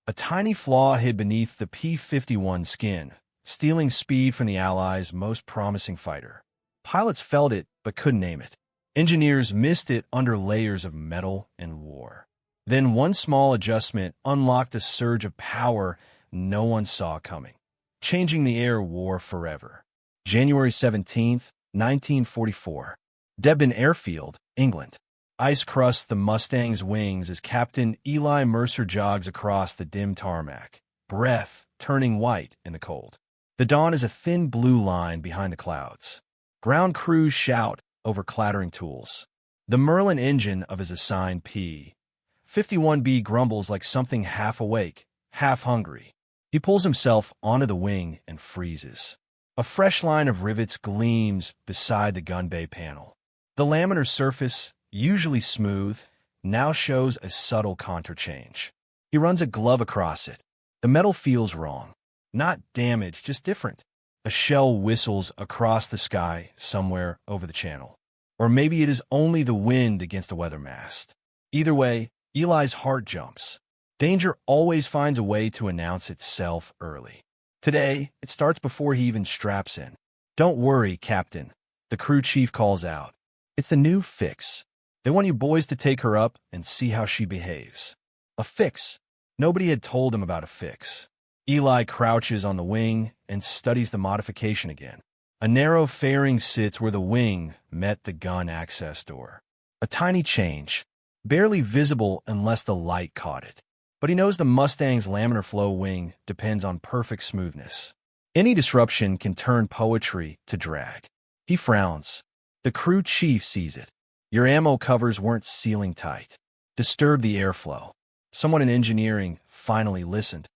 A tiny flaw hid beneath the P-51 skin, stealing speed from the Allies' most promising fighter. Pilots felt it, but couldn't name it. Engineers missed it under layers of metal and war. Then one small adjustment unlocked a surge of power no one saw coming, changing the air war forever. January 17th, 1944. Debden Airfield, England. Ice crusts the Mustang's wings as Captain Eli Mercer jogs across the dim tarmac, breath turning white in the cold. The dawn is a thin blue line behind the clouds. Ground crews shout over clattering tools. The Merlin engine of his assigned P-51B grumbles like something half awake, half hungry. He pulls himself onto the wing and freezes. A fresh line of rivets gleams beside the gun bay panel. The laminar surface, usually smooth, now shows a subtle contour change. He runs a glove across it. The metal feels wrong. Not damaged, just different. A shell whistles across the sky somewhere over the channel. Or maybe it is only the wind against the weather mast. Either way, Eli's heart jumps. Danger always finds a way to announce itself early. Today, it starts before he even straps in. "Don't worry, Captain," the crew chief calls out. "It's the new fix. They want you boys to take her up and see how she behaves." A fix. Nobody had told him about a fix. Eli crouches on the wing and studies the modification again. A narrow fairing sits where the wing met the gun access door. A tiny change, barely visible unless the light caught it. But he knows the Mustang's laminar flow wing depends on perfect smoothness. Any disruption can turn poetry to drag. He frowns. The crew chief sees it. Your ammo covers weren't sealing tight. Disturbed the airflow. Someone in engineering finally listened.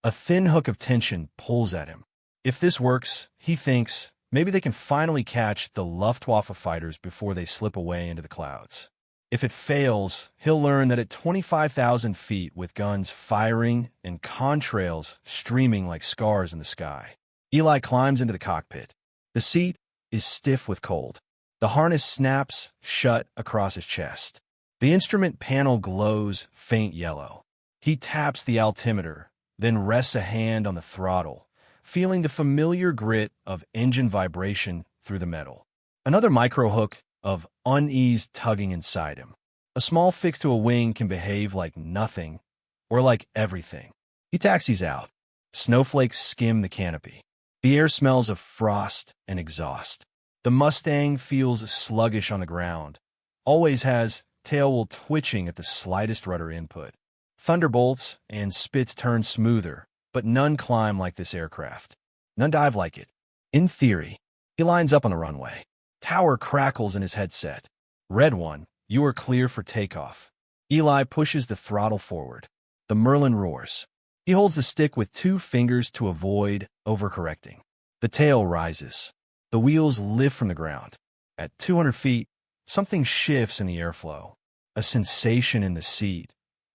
A thin hook of tension pulls at him. If this works, he thinks, maybe they can finally catch the Luftwaffe fighters before they slip away into the clouds. If it fails, he'll learn that at 25,000 feet with guns firing and contrails streaming like scars in the sky. Eli climbs into the cockpit. The seat is stiff with cold. The harness snaps shut across his chest. The instrument panel glows faint yellow. He taps the altimeter, then rests a hand on the throttle, feeling the familiar grit of engine vibration through the metal. Another microhook of unease tugging inside him. A small fix to a wing can behave like nothing or like everything. He taxis out. Snowflakes skim the canopy. The air smells of frost and exhaust. The Mustang feels sluggish on the ground. Always has, tail will twitching at the slightest rudder input. Thunderbolts and spits turn smoother, but none climb like this aircraft. None dive like it. In theory, he lines up on the runway. Tower crackles in his headset. "Red One, you are clear for takeoff." Eli pushes the throttle forward. The Merlin roars. He holds the stick with 2 fingers to avoid overcorrecting. The tail rises. The wheels lift from the ground. At 200 feet, something shifts in the airflow. A sensation in the seat,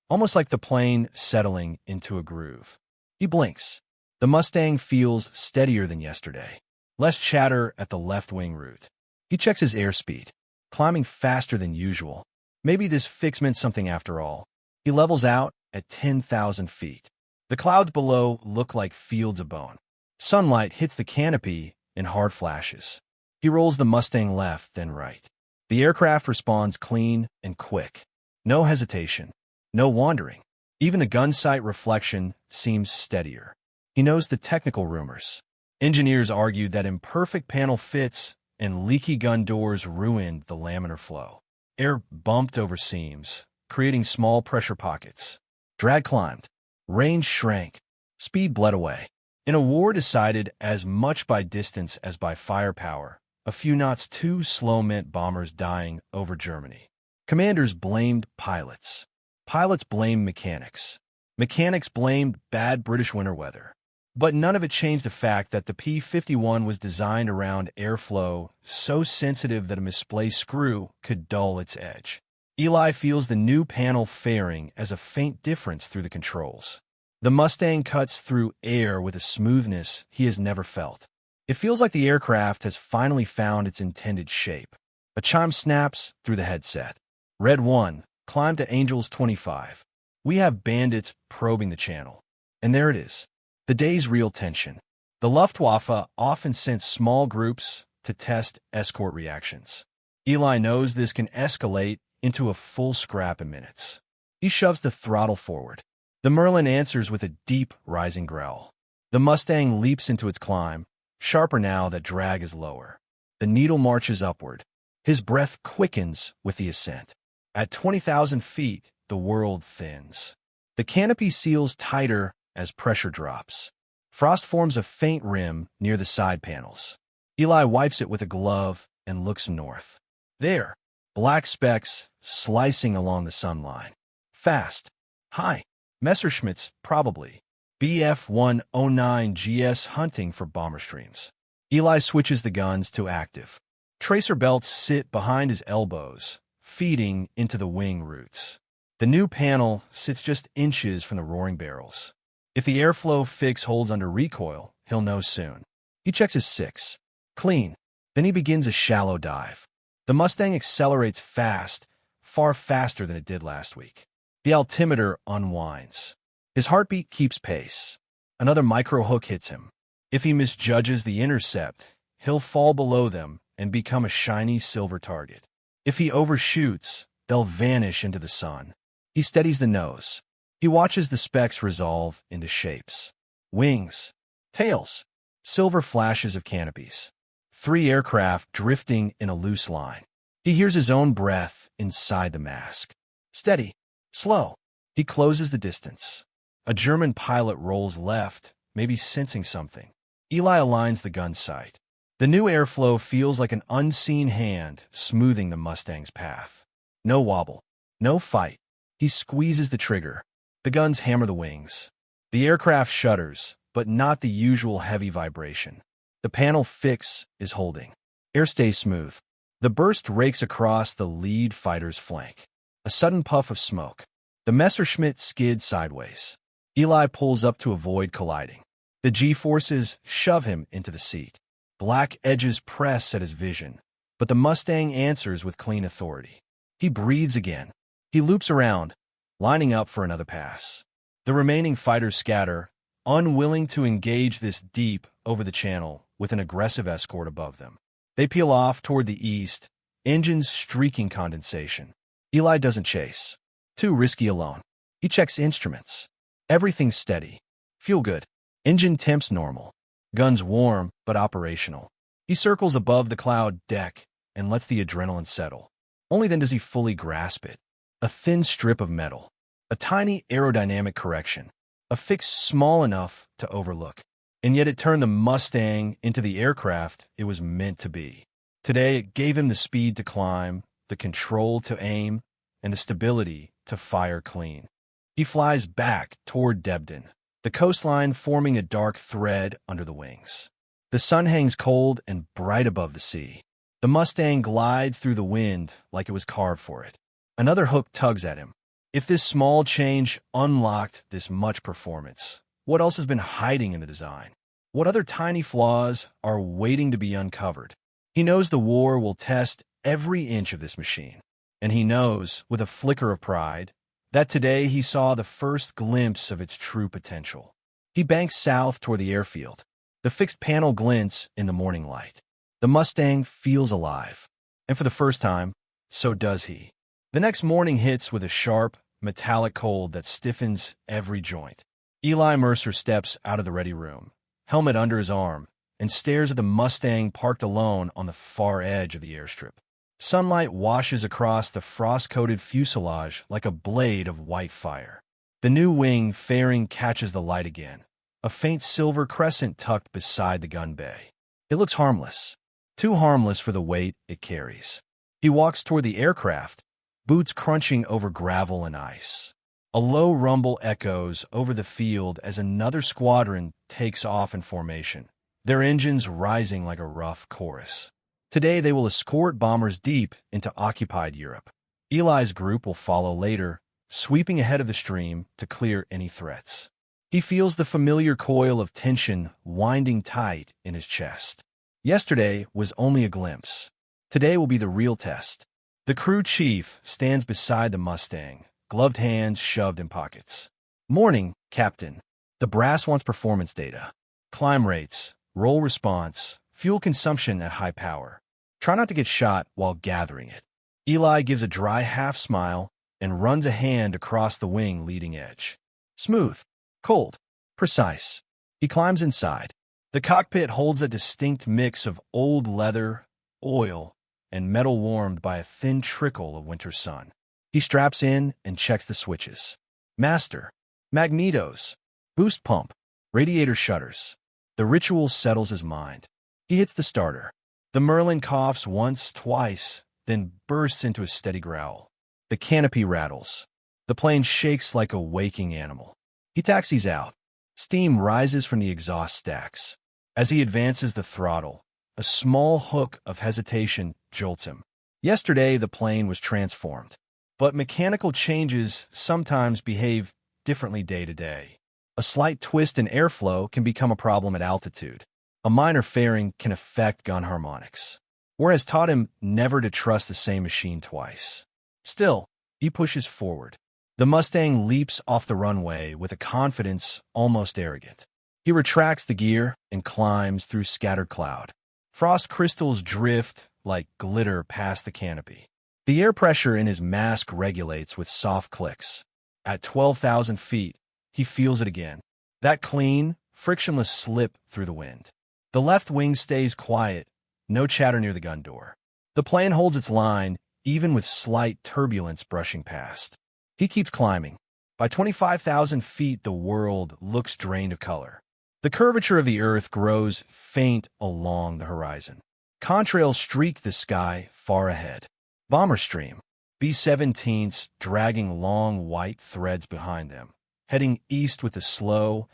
almost like the plane settling into a groove. He blinks. The Mustang feels steadier than yesterday. Less chatter at the left wing root. He checks his airspeed, climbing faster than usual. Maybe this fix meant something after all. He levels out at 10,000 feet. The clouds below look like fields of bone. Sunlight hits the canopy in hard flashes. He rolls the Mustang left, then right. The aircraft responds clean and quick. No hesitation. No wandering. Even the gun sight reflection seems steadier. He knows the technical rumors. Engineers argued that imperfect panel fits and leaky gun doors ruined the laminar flow. Air bumped over seams, creating small pressure pockets. Drag climbed. Range shrank. Speed bled away. In a war decided as much by distance as by firepower, a few knots too slow meant bombers dying over Germany. Commanders blamed pilots. Pilots blamed mechanics. Mechanics blamed bad British winter weather. But none of it changed the fact that the P-51 was designed around airflow so sensitive that a misplaced screw could dull its edge. Eli feels the new panel fairing as a faint difference through the controls. The Mustang cuts through air with a smoothness he has never felt. It feels like the aircraft has finally found its intended shape. A chime snaps through the headset. "Red 1, climb to Angels 25. We have bandits probing the channel. And there it is. The day's real tension. The Luftwaffe often sent small groups to test escort reactions. Eli knows this can escalate into a full scrap in minutes. He shoves the throttle forward. The Merlin answers with a deep, rising growl. The Mustang leaps into its climb, sharper now that drag is lower. The needle marches upward. His breath quickens with the ascent. At 20,000 feet, the world thins. The canopy seals tighter as pressure drops. Frost forms a faint rim near the side panels. Eli wipes it with a glove and looks north. There, black specks slicing along the sunline. Fast. High. Messerschmitts, probably. Bf-109 GS hunting for bomber streams. Eli switches the guns to active. Tracer belts sit behind his elbows, feeding into the wing roots. The new panel sits just inches from the roaring barrels. If the airflow fix holds under recoil, he'll know soon. He checks his 6. Clean. Then he begins a shallow dive. The Mustang accelerates fast, far faster than it did last week. The altimeter unwinds. His heartbeat keeps pace. Another micro hook hits him. If he misjudges the intercept, he'll fall below them and become a shiny silver target. If he overshoots, they'll vanish into the sun. He steadies the nose. He watches the specks resolve into shapes. Wings, tails, silver flashes of canopies. 3 aircraft drifting in a loose line. He hears his own breath inside the mask. Steady, slow. He closes the distance. A German pilot rolls left, maybe sensing something. Eli aligns the gun sight. The new airflow feels like an unseen hand smoothing the Mustang's path. No wobble, no fight. He squeezes the trigger. The guns hammer the wings. The aircraft shudders, but not the usual heavy vibration. The panel fix is holding. Air stays smooth. The burst rakes across the lead fighter's flank. A sudden puff of smoke. The Messerschmitt skids sideways. Eli pulls up to avoid colliding. The G-forces shove him into the seat. Black edges press at his vision, but the Mustang answers with clean authority. He breathes again. He loops around, lining up for another pass. The remaining fighters scatter, unwilling to engage this deep over the channel with an aggressive escort above them. They peel off toward the east, engines streaking condensation. Eli doesn't chase. Too risky alone. He checks instruments. Everything's steady. Fuel good. Engine temps normal. Guns warm, but operational. He circles above the cloud deck and lets the adrenaline settle. Only then does he fully grasp it. A thin strip of metal. A tiny aerodynamic correction. A fix small enough to overlook. And yet it turned the Mustang into the aircraft it was meant to be. Today it gave him the speed to climb, the control to aim, and the stability to fire clean. He flies back toward Debden, the coastline forming a dark thread under the wings. The sun hangs cold and bright above the sea. The Mustang glides through the wind like it was carved for it. Another hook tugs at him. If this small change unlocked this much performance, what else has been hiding in the design? What other tiny flaws are waiting to be uncovered? He knows the war will test every inch of this machine. And he knows, with a flicker of pride, that today he saw the first glimpse of its true potential. He banks south toward the airfield. The fixed panel glints in the morning light. The Mustang feels alive. And for the first time, so does he. The next morning hits with a sharp, metallic cold that stiffens every joint. Eli Mercer steps out of the ready room, helmet under his arm, and stares at the Mustang parked alone on the far edge of the airstrip. Sunlight washes across the frost-coated fuselage like a blade of white fire. The new wing fairing catches the light again, a faint silver crescent tucked beside the gun bay. It looks harmless, too harmless for the weight it carries. He walks toward the aircraft, boots crunching over gravel and ice. A low rumble echoes over the field as another squadron takes off in formation, their engines rising like a rough chorus. Today they will escort bombers deep into occupied Europe. Eli's group will follow later, sweeping ahead of the stream to clear any threats. He feels the familiar coil of tension winding tight in his chest. Yesterday was only a glimpse. Today will be the real test. The crew chief stands beside the Mustang, gloved hands shoved in pockets. Morning, Captain. The brass wants performance data. Climb rates, roll response, fuel consumption at high power. Try not to get shot while gathering it. Eli gives a dry half smile and runs a hand across the wing leading edge. Smooth, cold, precise. He climbs inside. The cockpit holds a distinct mix of old leather, oil, and metal warmed by a thin trickle of winter sun. He straps in and checks the switches. Master, magnetos, boost pump, radiator shutters. The ritual settles his mind. He hits the starter. The Merlin coughs once, twice, then bursts into a steady growl. The canopy rattles. The plane shakes like a waking animal. He taxis out. Steam rises from the exhaust stacks. As he advances the throttle, a small hook of hesitation jolts him. Yesterday, the plane was transformed. But mechanical changes sometimes behave differently day to day. A slight twist in airflow can become a problem at altitude. A minor fairing can affect gun harmonics. War has taught him never to trust the same machine twice. Still, he pushes forward. The Mustang leaps off the runway with a confidence almost arrogant. He retracts the gear and climbs through scattered cloud. Frost crystals drift like glitter past the canopy. The air pressure in his mask regulates with soft clicks. At 12,000 feet, he feels it again. That clean, frictionless slip through the wind. The left wing stays quiet, no chatter near the gun door. The plane holds its line, even with slight turbulence brushing past. He keeps climbing. By 25,000 feet, the world looks drained of color. The curvature of the earth grows faint along the horizon. Contrails streak the sky far ahead. Bomber stream, B-17s dragging long white threads behind them, heading east with the slow,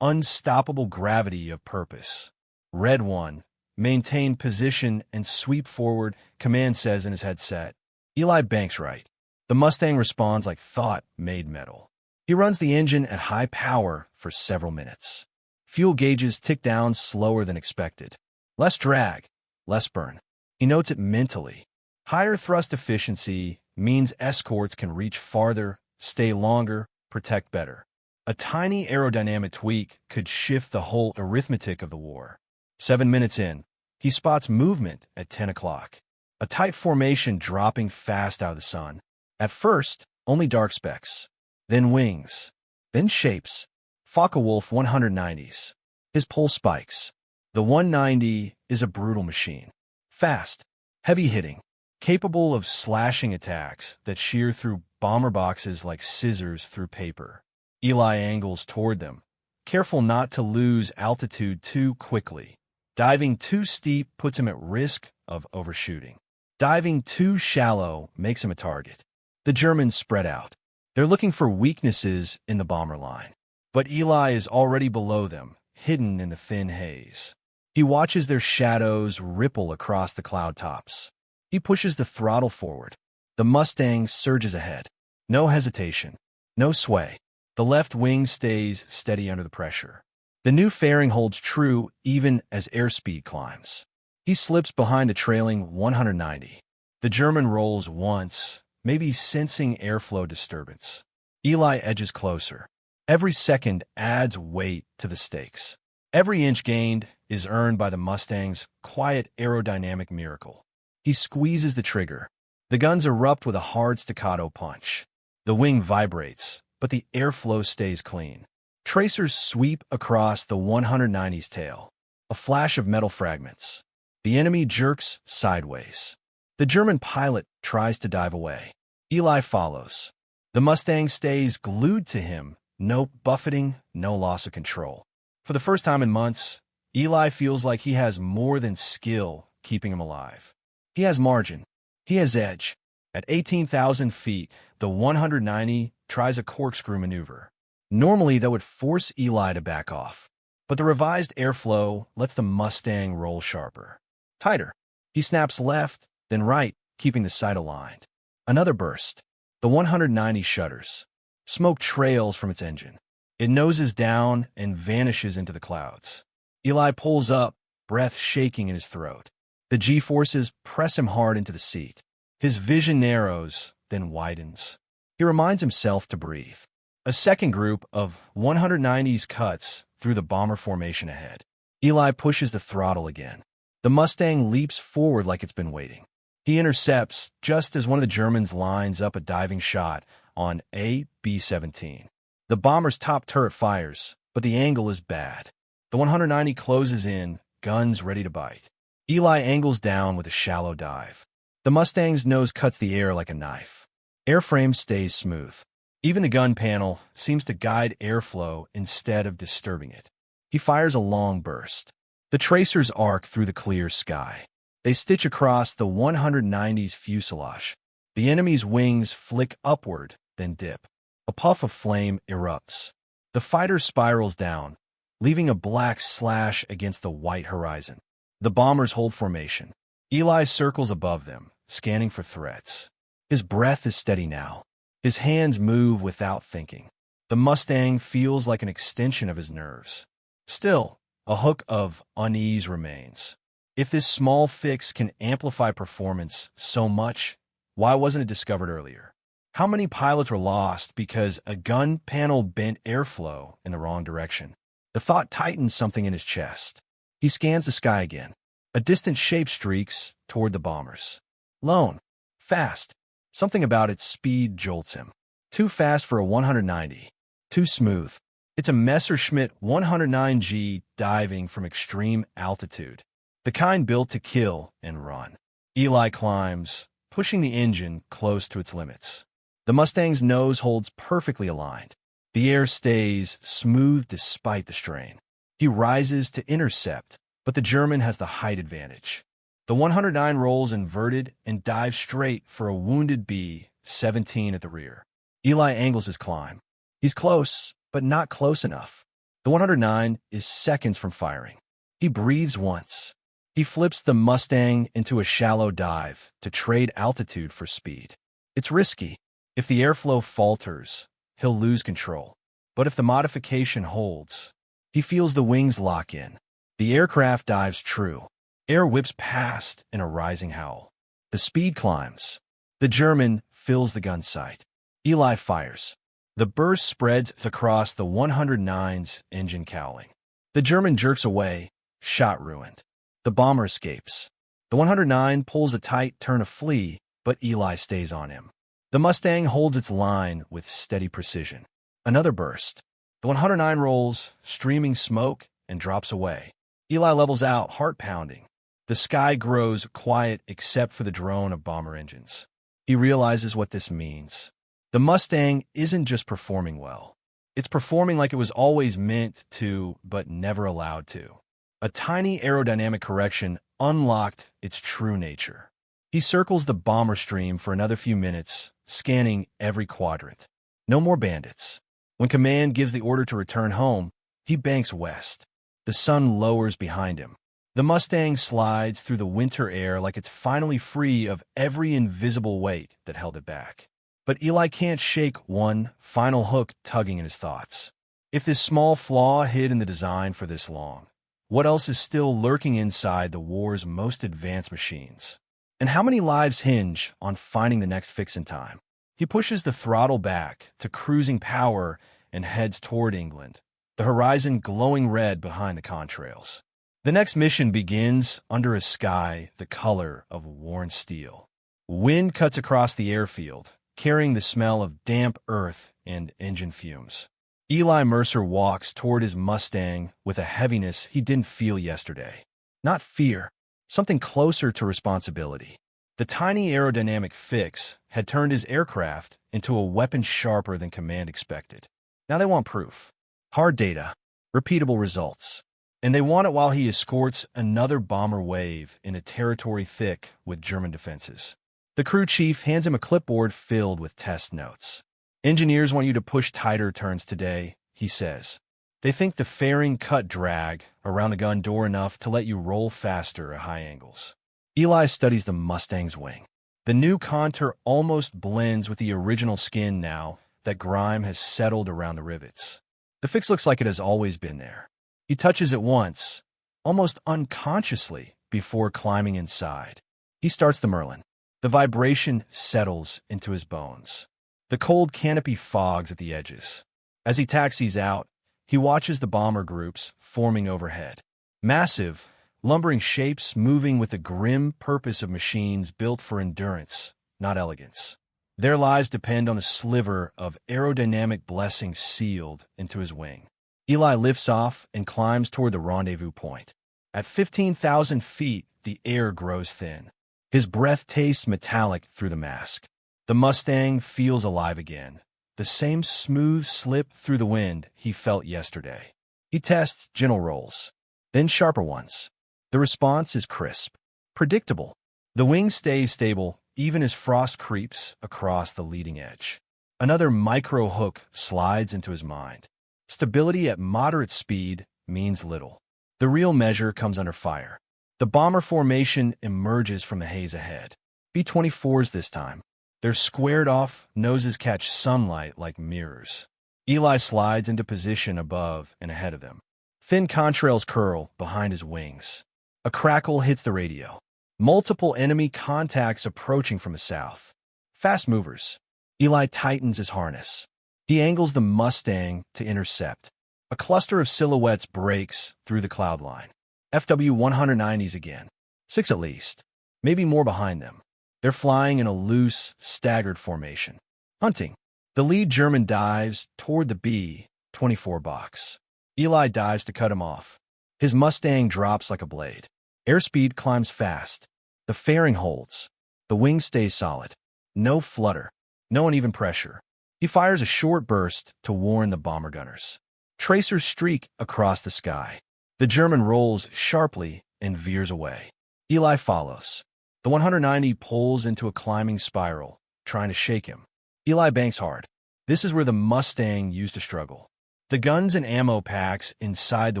unstoppable gravity of purpose. Red 1, maintain position and sweep forward, command says in his headset. Eli banks right. The Mustang responds like thought made metal. He runs the engine at high power for several minutes. Fuel gauges tick down slower than expected. Less drag, less burn. He notes it mentally. Higher thrust efficiency means escorts can reach farther, stay longer, protect better. A tiny aerodynamic tweak could shift the whole arithmetic of the war. 7 minutes in, he spots movement at 10 o'clock. A tight formation dropping fast out of the sun. At first, only dark specks. Then wings. Then shapes. Focke-Wulf 190s. His pulse spikes. The 190 is a brutal machine. Fast, heavy-hitting, capable of slashing attacks that shear through bomber boxes like scissors through paper. Eli angles toward them, careful not to lose altitude too quickly. Diving too steep puts him at risk of overshooting. Diving too shallow makes him a target. The Germans spread out. They're looking for weaknesses in the bomber line. But Eli is already below them, hidden in the thin haze. He watches their shadows ripple across the cloud tops. He pushes the throttle forward. The Mustang surges ahead. No hesitation. No sway. The left wing stays steady under the pressure. The new fairing holds true even as airspeed climbs. He slips behind a trailing 190. The German rolls once, maybe sensing airflow disturbance. Eli edges closer. Every second adds weight to the stakes. Every inch gained is earned by the Mustang's quiet aerodynamic miracle. He squeezes the trigger. The guns erupt with a hard staccato punch. The wing vibrates, but the airflow stays clean. Tracers sweep across the 190's tail. A flash of metal fragments. The enemy jerks sideways. The German pilot tries to dive away. Eli follows. The Mustang stays glued to him. No buffeting, no loss of control. For the first time in months, Eli feels like he has more than skill keeping him alive. He has margin. He has edge. At 18,000 feet, the 190 tries a corkscrew maneuver. Normally, that would force Eli to back off. But the revised airflow lets the Mustang roll sharper. Tighter. He snaps left, then right, keeping the sight aligned. Another burst. The 190 shudders. Smoke trails from its engine. It noses down and vanishes into the clouds. Eli pulls up, breath shaking in his throat. The G-forces press him hard into the seat. His vision narrows, then widens. He He reminds himself to breathe. A second group of 190s cuts through the bomber formation ahead. Eli pushes the throttle again. The Mustang leaps forward like it's been waiting. He intercepts just as one of the Germans lines up a diving shot on a B-17. The bomber's top turret fires, but the angle is bad. The 190 closes in, guns ready to bite. Eli angles down with a shallow dive. The Mustang's nose cuts the air like a knife. Airframe stays smooth. Even the gun panel seems to guide airflow instead of disturbing it. He fires a long burst. The tracers arc through the clear sky. They stitch across the 190's fuselage. The enemy's wings flick upward, then dip. A puff of flame erupts. The fighter spirals down, leaving a black slash against the white horizon. The bombers hold formation. Eli circles above them, scanning for threats. His breath is steady now. His hands move without thinking. The Mustang feels like an extension of his nerves. Still, a hook of unease remains. If this small fix can amplify performance so much, why wasn't it discovered earlier? How many pilots were lost because a gun panel bent airflow in the wrong direction? The thought tightens something in his chest. He scans the sky again. A distant shape streaks toward the bombers. Lone. Fast. Something about its speed jolts him. Too fast for a 190. Too smooth. It's a Messerschmitt 109G diving from extreme altitude. The kind built to kill and run. Eli climbs, pushing the engine close to its limits. The Mustang's nose holds perfectly aligned. The air stays smooth despite the strain. He rises to intercept, but the German has the height advantage. The 109 rolls inverted and dives straight for a wounded B-17 at the rear. Eli angles his climb. He's close, but not close enough. The 109 is seconds from firing. He breathes once. He flips the Mustang into a shallow dive to trade altitude for speed. It's risky. If the airflow falters, he'll lose control. But if the modification holds, he feels the wings lock in. The aircraft dives true. Air whips past in a rising howl. The speed climbs. The German fills the gun sight. Eli fires. The burst spreads across the 109's engine cowling. The German jerks away, shot ruined. The bomber escapes. The 109 pulls a tight turn to flee, but Eli stays on him. The Mustang holds its line with steady precision. Another burst. The 109 rolls, streaming smoke, and drops away. Eli levels out, heart pounding. The sky grows quiet except for the drone of bomber engines. He realizes what this means. The Mustang isn't just performing well. It's performing like it was always meant to, but never allowed to. A tiny aerodynamic correction unlocked its true nature. He circles the bomber stream for another few minutes, scanning every quadrant. No more bandits. When command gives the order to return home, he banks west. The sun lowers behind him. The Mustang slides through the winter air like it's finally free of every invisible weight that held it back. But Eli can't shake one final hook tugging in his thoughts. If this small flaw hid in the design for this long, what else is still lurking inside the war's most advanced machines? And how many lives hinge on finding the next fix in time? He pushes the throttle back to cruising power and heads toward England, the horizon glowing red behind the contrails. The next mission begins under a sky the color of worn steel. Wind cuts across the airfield, carrying the smell of damp earth and engine fumes. Eli Mercer walks toward his Mustang with a heaviness he didn't feel yesterday. Not fear, something closer to responsibility. The tiny aerodynamic fix had turned his aircraft into a weapon sharper than command expected. Now they want proof. Hard data, repeatable results. And they want it while he escorts another bomber wave in a territory thick with German defenses. The crew chief hands him a clipboard filled with test notes. Engineers want you to push tighter turns today, he says. They think the fairing cut drag around the gun door enough to let you roll faster at high angles. Eli studies the Mustang's wing. The new contour almost blends with the original skin now that grime has settled around the rivets. The fix looks like it has always been there. He touches it once, almost unconsciously, before climbing inside. He starts the Merlin. The vibration settles into his bones. The cold canopy fogs at the edges. As he taxis out, he watches the bomber groups forming overhead. Massive, lumbering shapes moving with the grim purpose of machines built for endurance, not elegance. Their lives depend on the sliver of aerodynamic blessing sealed into his wing. Eli lifts off and climbs toward the rendezvous point. At 15,000 feet, the air grows thin. His breath tastes metallic through the mask. The Mustang feels alive again, the same smooth slip through the wind he felt yesterday. He tests gentle rolls, then sharper ones. The response is crisp, predictable. The wing stays stable even as frost creeps across the leading edge. Another micro hook slides into his mind. Stability at moderate speed means little. The real measure comes under fire. The bomber formation emerges from the haze ahead. B-24s this time. Their squared-off noses catch sunlight like mirrors. Eli slides into position above and ahead of them. Thin contrails curl behind his wings. A crackle hits the radio. Multiple enemy contacts approaching from the south. Fast movers. Eli tightens his harness. He angles the Mustang to intercept. A cluster of silhouettes breaks through the cloud line. FW-190s again. 6 at least. Maybe more behind them. They're flying in a loose, staggered formation. Hunting. The lead German dives toward the B-24 box. Eli dives to cut him off. His Mustang drops like a blade. Airspeed climbs fast. The fairing holds. The wing stays solid. No flutter. No uneven pressure. He fires a short burst to warn the bomber gunners. Tracers streak across the sky. The German rolls sharply and veers away. Eli follows. The 190 pulls into a climbing spiral, trying to shake him. Eli banks hard. This is where the Mustang used to struggle. The guns and ammo packs inside the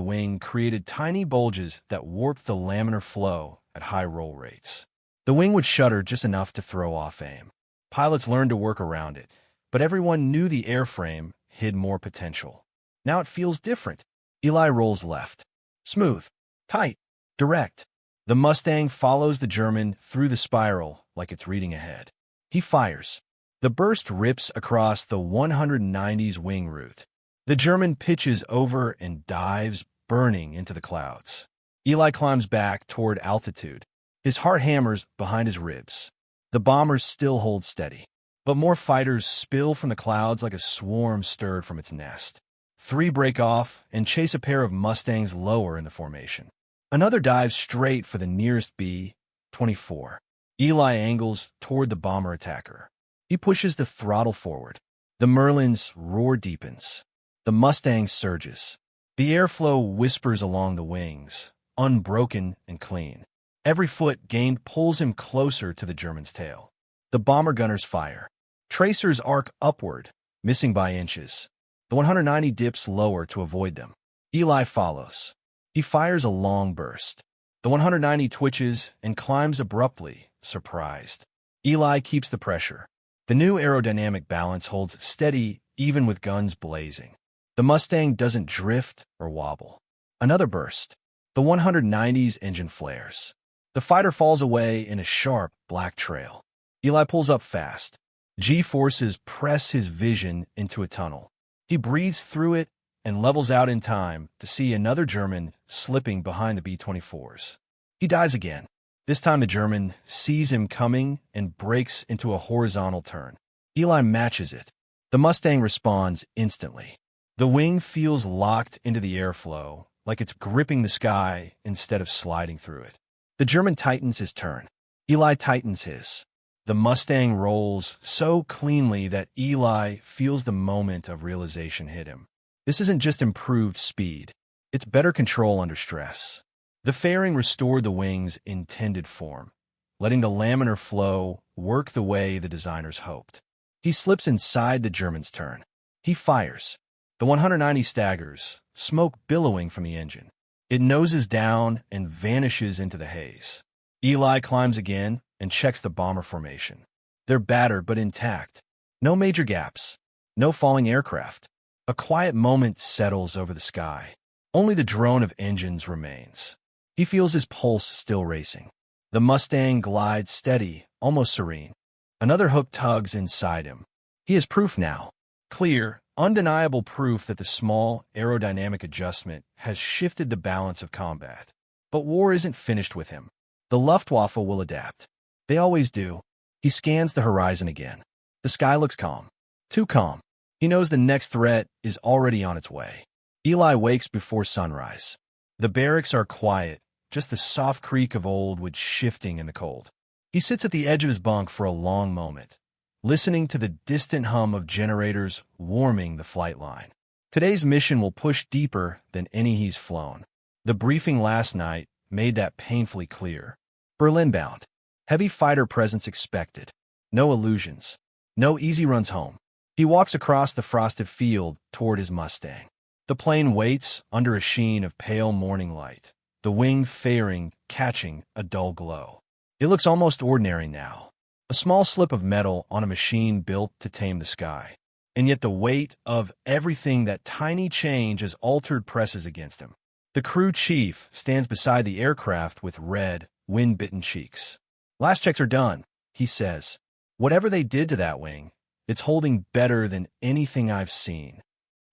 wing created tiny bulges that warped the laminar flow at high roll rates. The wing would shudder just enough to throw off aim. Pilots learned to work around it, but everyone knew the airframe hid more potential. Now it feels different. Eli rolls left. Smooth, tight, direct. The Mustang follows the German through the spiral like it's reading ahead. He fires. The burst rips across the 190's wing route. The German pitches over and dives, burning into the clouds. Eli climbs back toward altitude. His heart hammers behind his ribs. The bombers still hold steady, but more fighters spill from the clouds like a swarm stirred from its nest. 3 break off and chase a pair of Mustangs lower in the formation. Another dives straight for the nearest B-24. Eli angles toward the bomber attacker. He pushes the throttle forward. The Merlin's roar deepens. The Mustang surges. The airflow whispers along the wings, unbroken and clean. Every foot gained pulls him closer to the German's tail. The bomber gunners fire. Tracers arc upward, missing by inches. The 190 dips lower to avoid them. Eli follows. He fires a long burst. The 190 twitches and climbs abruptly, surprised. Eli keeps the pressure. The new aerodynamic balance holds steady even with guns blazing. The Mustang doesn't drift or wobble. Another burst. The 190's engine flares. The fighter falls away in a sharp, black trail. Eli pulls up fast. G-forces press his vision into a tunnel. He breathes through it and levels out in time to see another German slipping behind the B-24s. He dives again. This time the German sees him coming and breaks into a horizontal turn. Eli matches it. The Mustang responds instantly. The wing feels locked into the airflow, like it's gripping the sky instead of sliding through it. The German tightens his turn. Eli tightens his. The Mustang rolls so cleanly that Eli feels the moment of realization hit him. This isn't just improved speed. It's better control under stress. The fairing restored the wing's intended form, letting the laminar flow work the way the designers hoped. He slips inside the German's turn. He fires. The 190 staggers, smoke billowing from the engine. It noses down and vanishes into the haze. Eli climbs again and checks the bomber formation. They're battered but intact. No major gaps. No falling aircraft. A quiet moment settles over the sky. Only the drone of engines remains. He feels his pulse still racing. The Mustang glides steady, almost serene. Another hook tugs inside him. He has proof now. Clear, undeniable proof that the small aerodynamic adjustment has shifted the balance of combat. But war isn't finished with him. The Luftwaffe will adapt. They always do. He scans the horizon again. The sky looks calm. Too calm. He knows the next threat is already on its way. Eli wakes before sunrise. The barracks are quiet, just the soft creak of old wood shifting in the cold. He sits at the edge of his bunk for a long moment, listening to the distant hum of generators warming the flight line. Today's mission will push deeper than any he's flown. The briefing last night made that painfully clear. Berlin-bound. Heavy fighter presence expected. No illusions. No easy runs home. He walks across the frosted field toward his Mustang. The plane waits under a sheen of pale morning light, the wing fairing, catching a dull glow. It looks almost ordinary now, a small slip of metal on a machine built to tame the sky. And yet the weight of everything that tiny change has altered presses against him. The crew chief stands beside the aircraft with red, wind-bitten cheeks. "Last checks are done," he says. "Whatever they did to that wing, it's holding better than anything I've seen."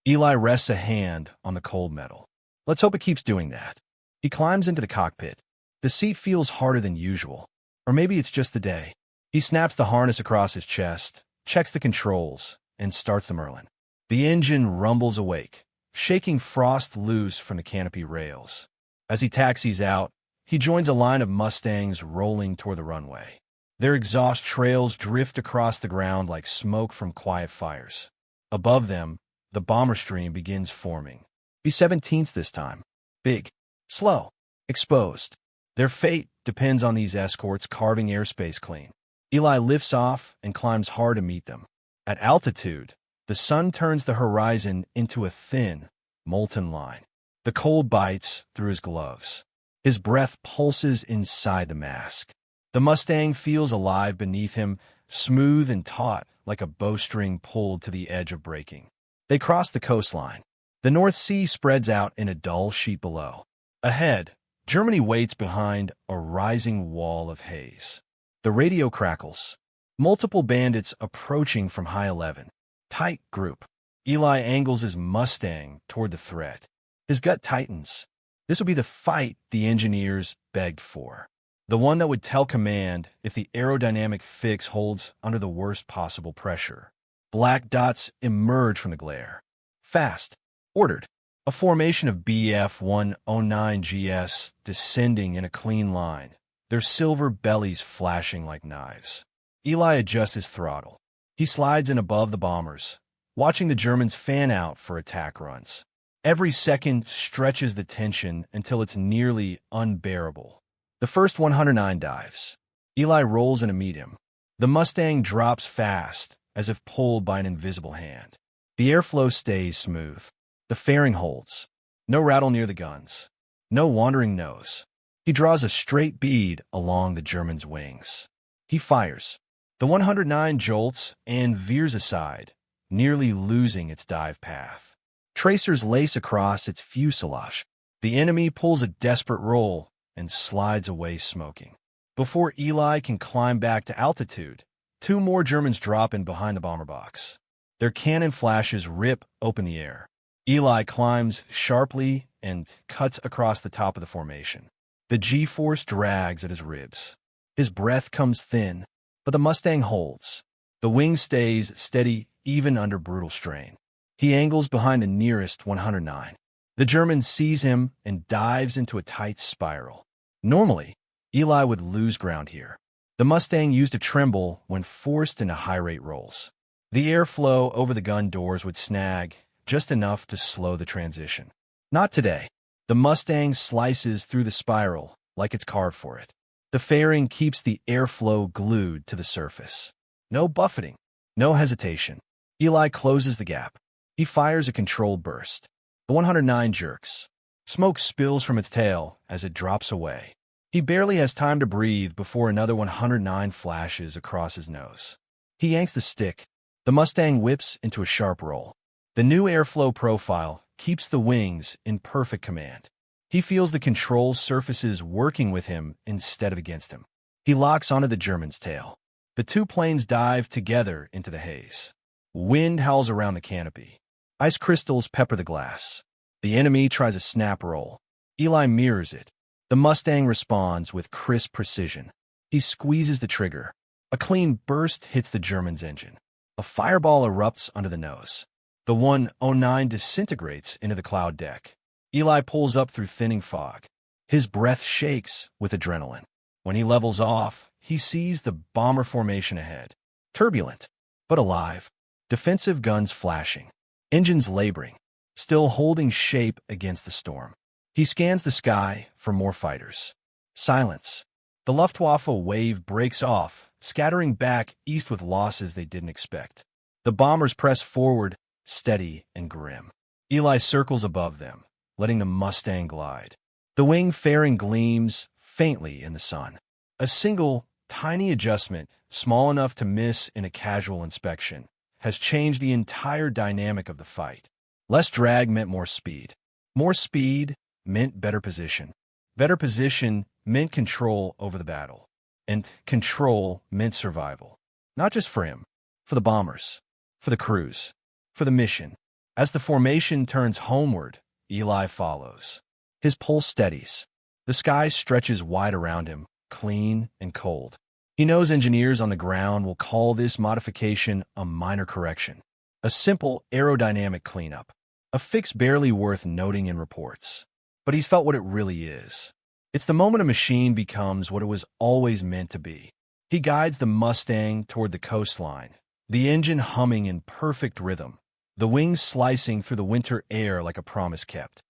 Eli rests a hand on the cold metal. Let's hope it keeps doing that. He climbs into the cockpit. The seat feels harder than usual. Or maybe it's just the day. He snaps the harness across his chest, checks the controls, and starts the Merlin. The engine rumbles awake, shaking frost loose from the canopy rails. As he taxis out, he joins a line of Mustangs rolling toward the runway. Their exhaust trails drift across the ground like smoke from quiet fires. Above them, the bomber stream begins forming. B-17s this time. Big, slow, exposed. Their fate depends on these escorts carving airspace clean. Eli lifts off and climbs hard to meet them. At altitude, the sun turns the horizon into a thin, molten line. The cold bites through his gloves. His breath pulses inside the mask. The Mustang feels alive beneath him, smooth and taut like a bowstring pulled to the edge of breaking. They cross the coastline. The North Sea spreads out in a dull sheet below. Ahead, Germany waits behind a rising wall of haze. The radio crackles. Multiple bandits approaching from high 11. Tight group. Eli angles his Mustang toward the threat. His gut tightens. This would be the fight the engineers begged for. The one that would tell command if the aerodynamic fix holds under the worst possible pressure. Black dots emerge from the glare. Fast. Ordered. A formation of Bf-109GS descending in a clean line, their silver bellies flashing like knives. Eli adjusts his throttle. He slides in above the bombers, watching the Germans fan out for attack runs. Every second stretches the tension until it's nearly unbearable. The first 109 dives. Eli rolls in to meet him. The Mustang drops fast, as if pulled by an invisible hand. The airflow stays smooth. The fairing holds. No rattle near the guns. No wandering nose. He draws a straight bead along the German's wings. He fires. The 109 jolts and veers aside, nearly losing its dive path. Tracers lace across its fuselage. The enemy pulls a desperate roll and slides away smoking. Before Eli can climb back to altitude, two more Germans drop in behind the bomber box. Their cannon flashes rip open the air. Eli climbs sharply and cuts across the top of the formation. The G-force drags at his ribs. His breath comes thin, but the Mustang holds. The wing stays steady even under brutal strain. He angles behind the nearest 109. The German sees him and dives into a tight spiral. Normally, Eli would lose ground here. The Mustang used to tremble when forced into high-rate rolls. The airflow over the gun doors would snag just enough to slow the transition. Not today. The Mustang slices through the spiral like it's carved for it. The fairing keeps the airflow glued to the surface. No buffeting, no hesitation. Eli closes the gap. He fires a controlled burst. The 109 jerks. Smoke spills from its tail as it drops away. He barely has time to breathe before another 109 flashes across his nose. He yanks the stick. The Mustang whips into a sharp roll. The new airflow profile keeps the wings in perfect command. He feels the control surfaces working with him instead of against him. He locks onto the German's tail. The two planes dive together into the haze. Wind howls around the canopy. Ice crystals pepper the glass. The enemy tries a snap roll. Eli mirrors it. The Mustang responds with crisp precision. He squeezes the trigger. A clean burst hits the German's engine. A fireball erupts under the nose. The 109 disintegrates into the cloud deck. Eli pulls up through thinning fog. His breath shakes with adrenaline. When he levels off, he sees the bomber formation ahead. Turbulent, but alive. Defensive guns flashing. Engines laboring, still holding shape against the storm. He scans the sky for more fighters. Silence. The Luftwaffe wave breaks off, scattering back east with losses they didn't expect. The bombers press forward, steady and grim. Eli circles above them, letting the Mustang glide. The wing fairing gleams faintly in the sun. A single, tiny adjustment, small enough to miss in a casual inspection, has changed the entire dynamic of the fight. Less drag meant more speed. More speed meant better position. Better position meant control over the battle. And control meant survival. Not just for him, for the bombers, for the crews, for the mission. As the formation turns homeward, Eli follows. His pulse steadies. The sky stretches wide around him, clean and cold. He knows engineers on the ground will call this modification a minor correction, a simple aerodynamic cleanup, a fix barely worth noting in reports. But he's felt what it really is. It's the moment a machine becomes what it was always meant to be. He guides the Mustang toward the coastline, the engine humming in perfect rhythm, the wings slicing through the winter air like a promise kept.